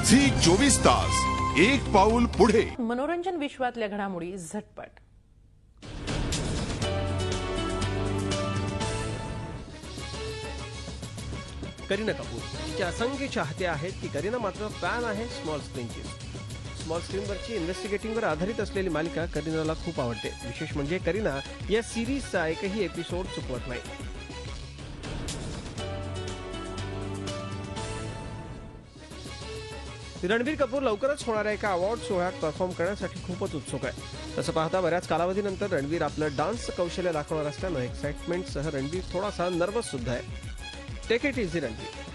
Zee 24 तास एक पाऊल पुढे। मनोरंजन विश्वातल्या घडामोडी झटपट। करीना कपूर तिचे असंख्य चाहते आहेत की करीना मात्र फॅन आहे स्मॉल स्क्रीनची। स्मॉल स्क्रीनवरची इन्व्हेस्टिगेटिंगवर आधारित असलेली मालिका करीनाला खूप आवडते। विशेष म्हणजे करीना या सिरीजचा एकही एपिसोड चुकवत नाही। रणबीर कपूर लवकरच होणाऱ्या एका अवॉर्ड सोहळ्यात परफॉर्म करण्यासाठी खूपच उत्सुक आहे। तसं पाहता बऱ्याच कालावधीनंतर रणबीर आपलं डान्स कौशल्य दाखवणार असल्यानं एक्साइटमेंटसह रणबीर थोडासा नर्वस सुद्धा आहे। Take it easy Ranbir.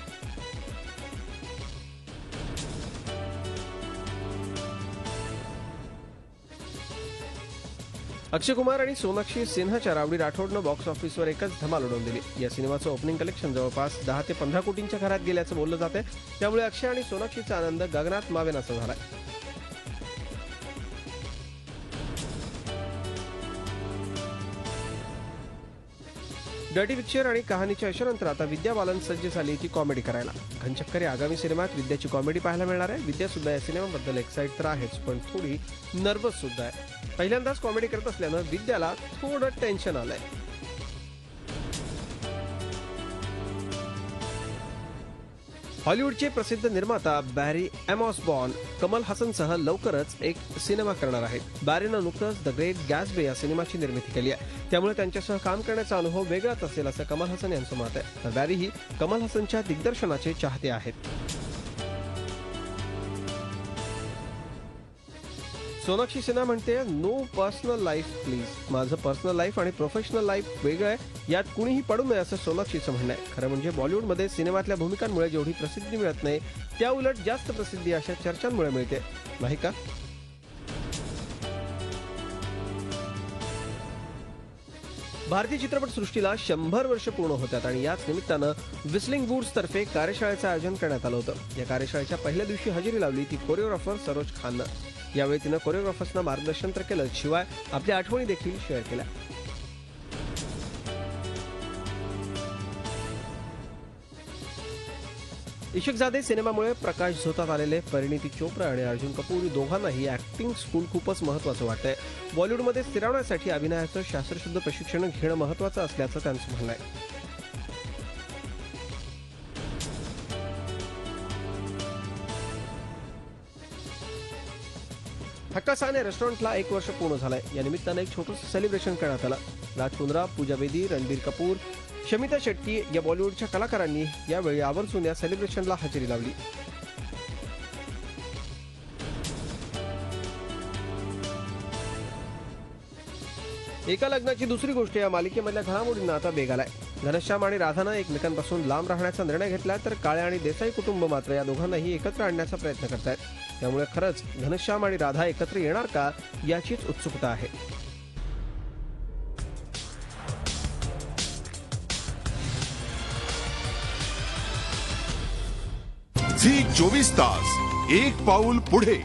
Akshay Kumar आणि सोनाक्षी सिन्हाच्या रावडी राठोडनं बॉक्स ऑफिसवर एकच धमाल उडवून दिली। या सिनेमाचं ओपनिंग कलेक्शन जवळपास 10 ते 15 कोटींच्या घरात गेल्याचं बोललं जाते। त्यामुळे अक्षय आणि सोनाक्षीचा आनंद गगनात मावेनासा झालाय। डर्टी पिक्चर आणि कहाणीच्या यशानंतर आता विद्या बालन सज्ज झाली ती कॉमेडी करायला। घनचक्कर या आगामी सिनेमात विद्याची कॉमेडी पाहायला मिळणार आहे। विद्या सुद्धा या सिनेमाबद्दल एक्साइट तर आहेच, पण थोडी नर्वस सुद्धा आहे। पहिल्यांदाच कॉमेडी करत असल्यानं विद्याला थोडं टेन्शन आलंय। हॉलिवूडचे प्रसिद्ध निर्माता बॅरी ऑसबॉर्न कमल हसनसह लवकरच एक सिनेमा करणार आहेत। बॅरीनं नुकतंच द ग्रेट गॅट्सबी या सिनेमाची निर्मिती केली आहे। त्यामुळे त्यांच्यासह काम करण्याचा अनुभव वेगळाच असेल असं कमल हसन यांचं मत आहे। तर बॅरीही कमल हसनच्या दिग्दर्शनाचे चाहते आहेत। सोनाक्षी सिन्हा म्हणते नो पर्सनल लाईफ प्लीज। माझं पर्सनल लाईफ आणि प्रोफेशनल लाईफ वेगळं आहे, यात कुणीही पडू नये असं सोनाक्षीचं म्हणणं आहे। खरं म्हणजे बॉलिवूडमध्ये सिनेमातल्या भूमिकांमुळे जेवढी प्रसिद्धी मिळत नाही त्या उलट जास्त प्रसिद्धी अशा चर्चांमुळे मिळते, नाही का? भारतीय चित्रपटसृष्टीला 100 वर्ष पूर्ण होतात आणि याच निमित्तानं व्हिस्लिंग वुड्स तर्फे कार्यशाळेचं आयोजन करण्यात आलं होतं। या कार्यशाळेच्या पहिल्या दिवशी हजेरी लावली ती कोरिओग्राफर सरोज खाननं। यावेळी तिनं कोरिओग्राफर्सना मार्गदर्शन तर केलं, शिवाय आपल्या आठवणी देखील शेअर केल्या। इश्कजादे सिनेमामुळे प्रकाश झोतात आलेले परिणीती चोप्रा आणि अर्जुन कपूर दोघांनाही ऍक्टिंग स्कूल खूपच महत्त्वाचं वाटतंय। बॉलिवूडमध्ये स्थिरावण्यासाठी अभिनयाचं शास्त्रशुद्ध प्रशिक्षण घेणं महत्त्वाचं असल्याचं त्यांचं म्हणणं आहे। हक्कासाने रेस्टॉरंटला 1 वर्ष पूर्ण झालंय। या निमित्तानं एक छोटंसं सेलिब्रेशन करण्यात आलं। राज कुंद्रा, पूजा बेदी, रणबीर कपूर, शमिता शेट्टी या बॉलिवूडच्या कलाकारांनी यावेळी आवर्जून या सेलिब्रेशनला हजेरी लावली। एका लग्नाची दुसरी गोष्ट या मालिकेमधल्या घडामोडींना आता वेग आलाय। घनश्याम आणि राधानं एकमेकांपासून लांब राहण्याचा निर्णय घेतला, तर काळे आणि देसाई कुटुंब मात्र या दोघांनाही एकत्र आणण्याचा प्रयत्न करतायत। त्यामुळे खरंच घनश्याम आणि राधा एकत्र येणार का याचीच उत्सुकता आहे। झी 24 तास एक पाऊल पुढे।